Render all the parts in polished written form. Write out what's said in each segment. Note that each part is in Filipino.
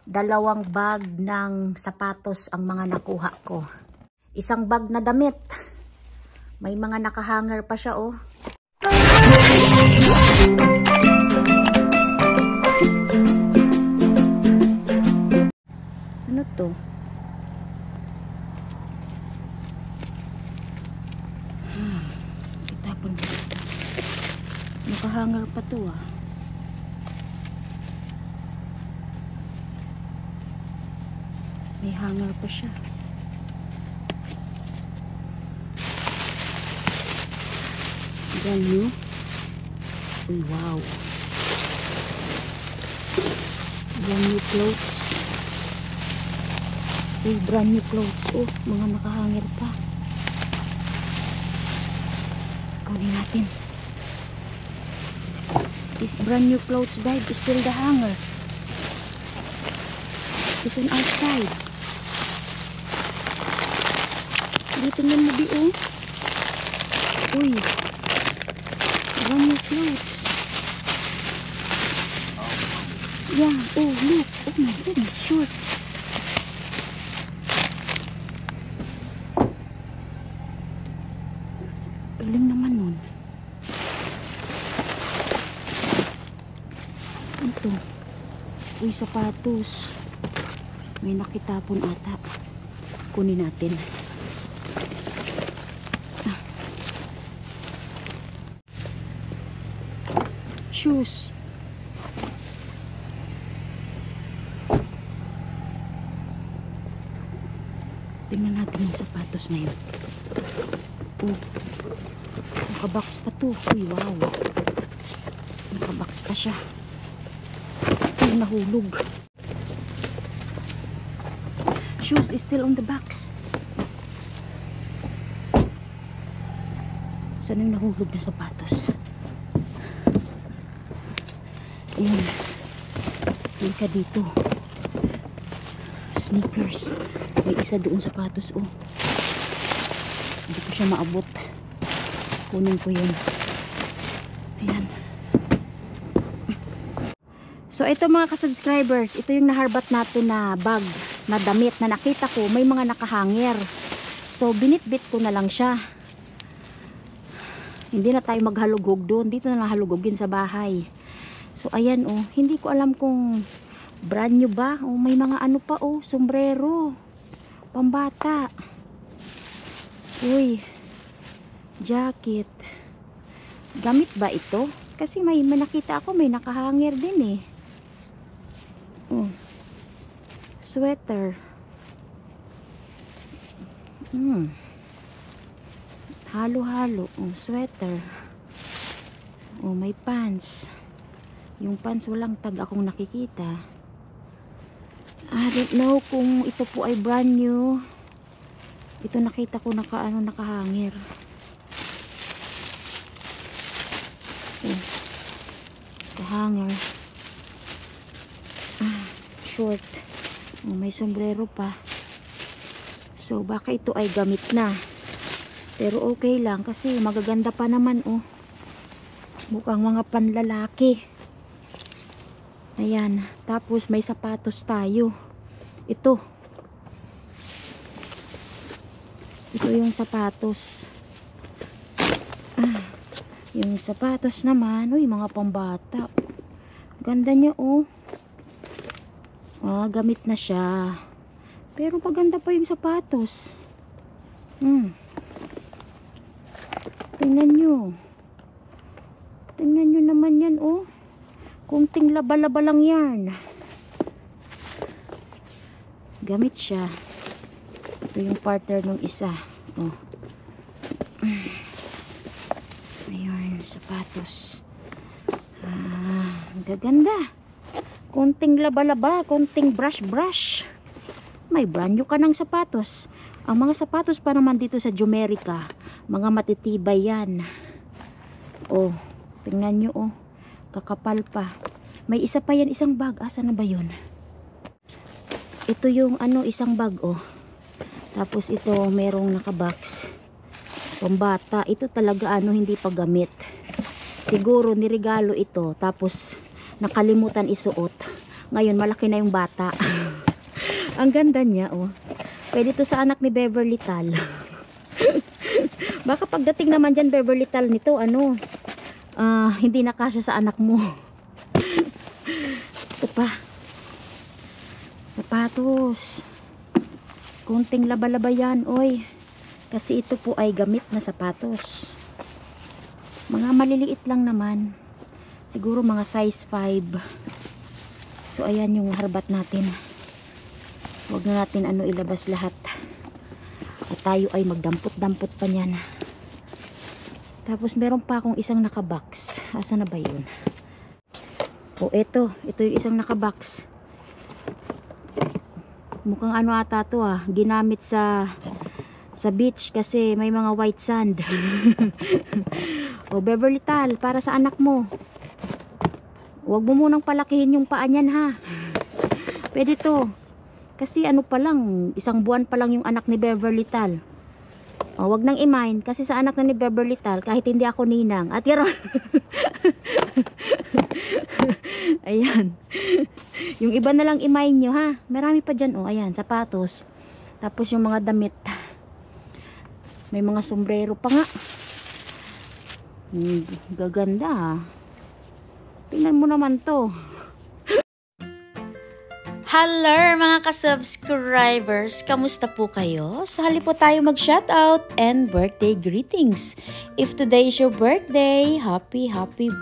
Dalawang bag ng sapatos ang mga nakuha ko. Isang bag na damit. May mga nakahanger pa siya, oh. Ano to? Itapon mo ito. Nakahanger pa to, ah. May hanger pa siya. Brand new. Uy, wow. Brand new clothes. Uy, brand new clothes. Oh, mga nakahanger pa. Kunin natin. This brand new clothes bag is still the hanger. It's on outside. Dito na mo di, oh. Uy. Brand new clothes. Yeah. Oh, look. Oh my goodness. Short. Galing naman nun. Ito. Uy, sapatos. May nakitapon ata. Kunin natin. Shoes. Tingnan natin yung sapatos na yun. Oh, nakabox pa to. Uy, wow. Nakabox pa siya. Uy, nahulog. Shoes is still on the box. Saan yung nahulog na sapatos? Ayan. Halika dito. Sneakers. May isa doon sapatos, oh. Hindi ko siya maabot. Kunin ko yun. Ayan. So, ito mga ka-subscribers. Ito yung naharbat natin na bag na damit na nakita ko. May mga nakahanger. So, binitbit ko na lang siya. Hindi na tayo maghalugog doon. Dito na lang halugogin sa bahay. So, ayan, oh. Hindi ko alam kung brand new ba. Oh, may mga ano pa, oh. Sombrero. Pambata. Uy. Jacket. Gamit ba ito? Kasi may nakita ako. May nakahanger din, eh. Oh. Sweater. Halo-halo. Oh, sweater. Oh, may pants. Yung pants walang tag akong nakikita. I don't know kung ito po ay brand new. Ito nakita ko nakahanger. Oh. Nakahanger. Short. Oh, may sombrero pa. So baka ito ay gamit na. Pero okay lang kasi magaganda pa naman, oh. Mukhang mga panlalaki. Ayan. Tapos may sapatos tayo. Ito. Ito yung sapatos. Yung sapatos naman. Uy, mga pambata. Ganda niya, oh. Gamit na siya. Pero maganda pa yung sapatos. Tingnan nyo. Tingnan nyo naman yan, oh. Kunting laba-laba lang yan. Gamit siya. Ito yung partner ng isa. Oh. Ayun, sapatos. Gaganda. Kunting laba-laba, kunting brush-brush. May brand new ka ng sapatos. Ang mga sapatos pa naman dito sa Jumerica, mga matitibay yan. Oh, tingnan nyo, oh. Kakapal pa. May isa pa yan, isang bag. Asa na ba yun? Ito yung isang bag, oh. Tapos ito merong nakabox. Pambata. Ito talaga hindi pa gamit. Siguro niregalo ito tapos nakalimutan isuot. Ngayon, malaki na yung bata. Ang ganda niya, oh. Pwede to sa anak ni Beverly Tal. Baka pagdating naman dyan, Beverly Tal, nito, ano, hindi na kasya sa anak mo. Ito pa. Sapatos. Konting laba-laba yan, oy. Kasi ito po ay gamit na sapatos. Mga maliliit lang naman. Siguro mga size 5. So ayan yung harbat natin. Huwag na natin ano ilabas lahat. At tayo ay magdampot-dampot pa niyan. Tapos meron pa akong isang nakabox. Asa na ba yun? O ito yung isang nakabox. Mukhang ano ata to ginamit sa beach kasi may mga white sand. O Beverly Tal, para sa anak mo. Huwag mo munang palakihin yung paa niyan ha. Pwede to. Kasi ano pa lang, 1 buwan pa lang yung anak ni Beverly Tal. O, wag nang i-mind kasi sa anak na ni Beverly Tal, kahit hindi ako ninang. At yaro. Ayan. Yung iba na lang i-mind nyo ha. Marami pa dyan. O, ayan, sapatos. Tapos yung mga damit. May mga sombrero pa nga. Gaganda ha. Tingnan mo naman to. Hello mga ka-subscribers! Kamusta po kayo? So hali po tayo mag-shoutout and birthday greetings. If today is your birthday, happy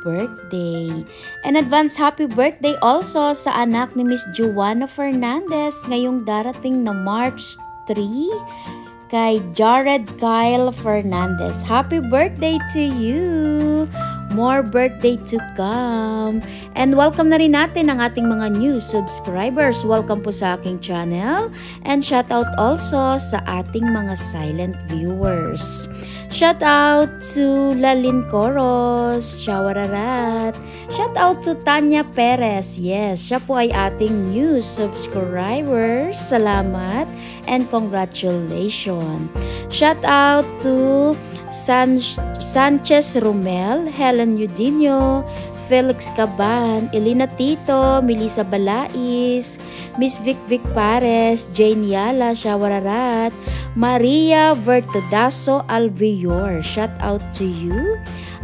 birthday! And advance happy birthday also sa anak ni Miss Joanna Fernandez ngayong darating na March 3 kay Jared Kyle Fernandez. Happy birthday to you! More birthday to come. And welcome na rin natin ang ating mga new subscribers. Welcome po sa aking channel. And shout out also sa ating mga silent viewers. Shout out to Lalin Coros, Shawararat. Shout out to Tanya Perez. Yes, siya po ay ating new subscribers. Salamat and congratulations. Shout out to Sanchez Romel, Helen Udinio, Felix Caban, Elena Tito, Melissa Balais, Miss Vic Pares, Jane Yala, Shawararat, Maria Vertodaso Alvior, shout out to you.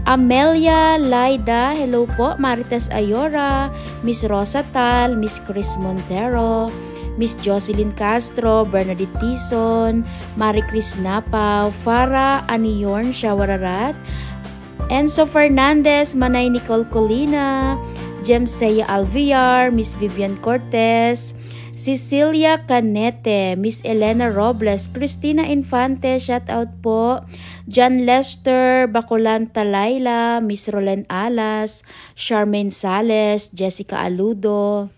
Amelia Laida, hello po. Marites Ayora, Miss Rosa Tal, Miss Chris Montero, Miss Jocelyn Castro, Bernadette Tison, Marie Chris Napaw, Farah Aniyorn Shawararat, Enzo Fernandez, Manay Nicole Colina, Jemsea Alviar, Miss Vivian Cortez, Cecilia Canete, Miss Elena Robles, Cristina Infante, shout out po, John Lester, Bacolan Talayla, Miss Roland Alas, Charmaine Sales, Jessica Aludo,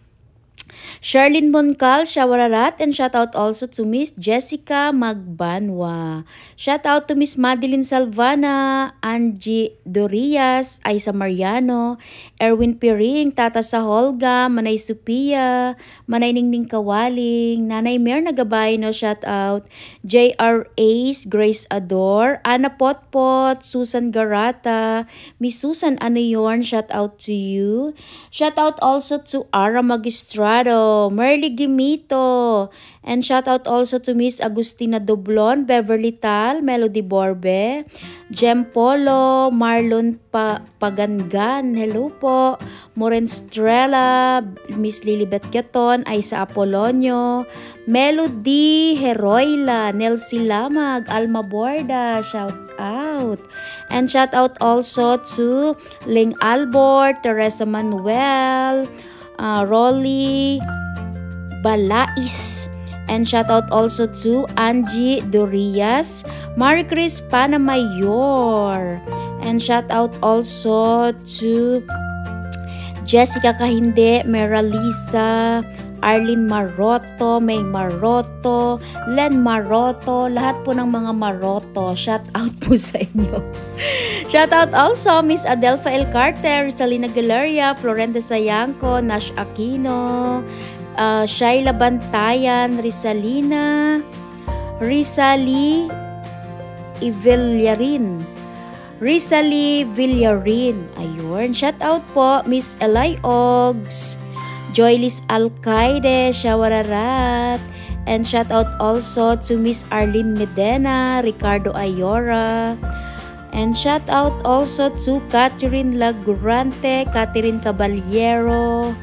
Charlene Moncal, Shawararat, and shout out also to Miss Jessica Magbanwa. Shout out to Miss Madeline Salvana, Angie Dorias, Aisa Mariano, Erwin Piring, Tata Saholga, Manay Supia, Manay Ningning Kawaling, Nanay Mer Nagabay, no shout out, J.R. Ace, Grace Ador, Ana Potpot, Susan Garata, Miss Susan Anayorn, shout out to you. Shout out also to Ara Magistrado, Merly Gimito, and shout out also to Miss Agustina Doblon, Beverly Tal, Melody Borbe, Jem Polo, Marlon Pagangan, hello po, Moren Strella, Miss Lilibet Gaton, Aisa Apolonio, Melody Heroyla, Nelsie Lamag, Alma Borda, shout out. And shout out also to Ling Albor, Teresa Manuel, Rolly Balais, and shout out also to Angie Dorias, Marie Chris Panamayor, and shout out also to Jessica Kahinde, Meralisa, Arlene Maroto, May Maroto, Len Maroto, lahat po ng mga Maroto, shout out po sa inyo. Shout out also Miss Adelfa El Carter, Risalina Galeria, Florenda Sayanco, Nash Aquino, Shaila Bantayan, Rizali Villarin, ayun, shout out po Miss Eli Ogs, Joylis Alcaide, Shawararat. And shout out also to Miss Arlene Medena, Ricardo Ayora. And shout out also to Catherine Lagrante, Catherine Caballero,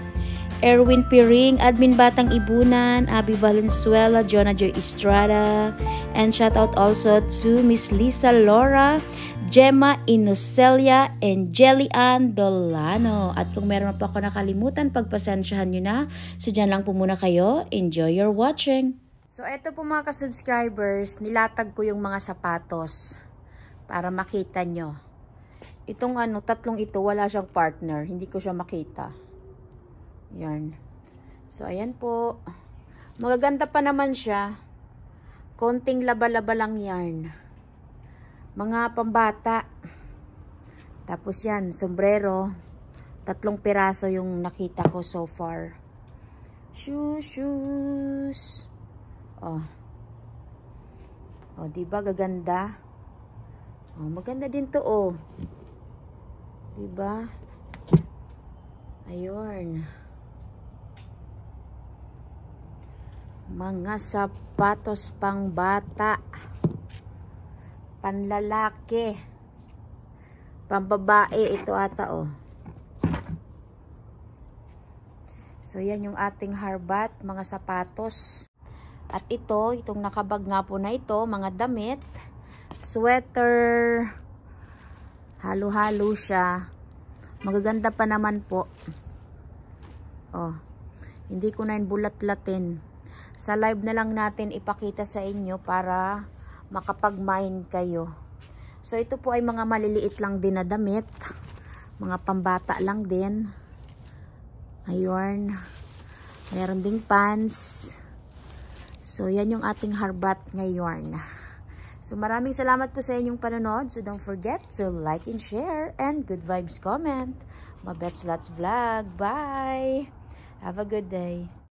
Erwin Piring, Admin Batang Ibunan, Abby Valenzuela, Jonah Joy Estrada. And shout out also to Miss Lisa Laura, Gemma Inocelia, and Jelly Ann Dolano. At kung meron pa ako nakalimutan, pagpasensyahan nyo na. So dyan lang po muna kayo. Enjoy your watching. So eto po mga ka-subscribers, nilatag ko yung mga sapatos para makita nyo. Itong tatlong ito, wala siyang partner. Hindi ko siya makita. Yan. So ayan po. Magaganda pa naman siya. Konting laba-laba lang yarn. Mga pambata. Tapos yan, sombrero. 3 piraso yung nakita ko so far. Shoes. Oh. Oh, diba gaganda? Oh, maganda din to, oh. Diba? Ayun. Mga sapatos pang bata. Panlalaki. Pambabae ito ata, oh. So yan yung ating harbat, mga sapatos. At itong nakabag nga po na ito, mga damit, sweater, halo-halo siya. Magaganda pa naman po. Oh, hindi ko na bulat-latin. Sa live na lang natin ipakita sa inyo para makapag-mind kayo. So ito po ay mga maliliit lang din na damit. Mga pambata lang din. Ayun. Meron ding pants. So yan yung ating harbat ngayon. So maraming salamat po sa inyong panonood. So don't forget to like and share and good vibes comment. Mabets Lots Vlog. Bye! Have a good day.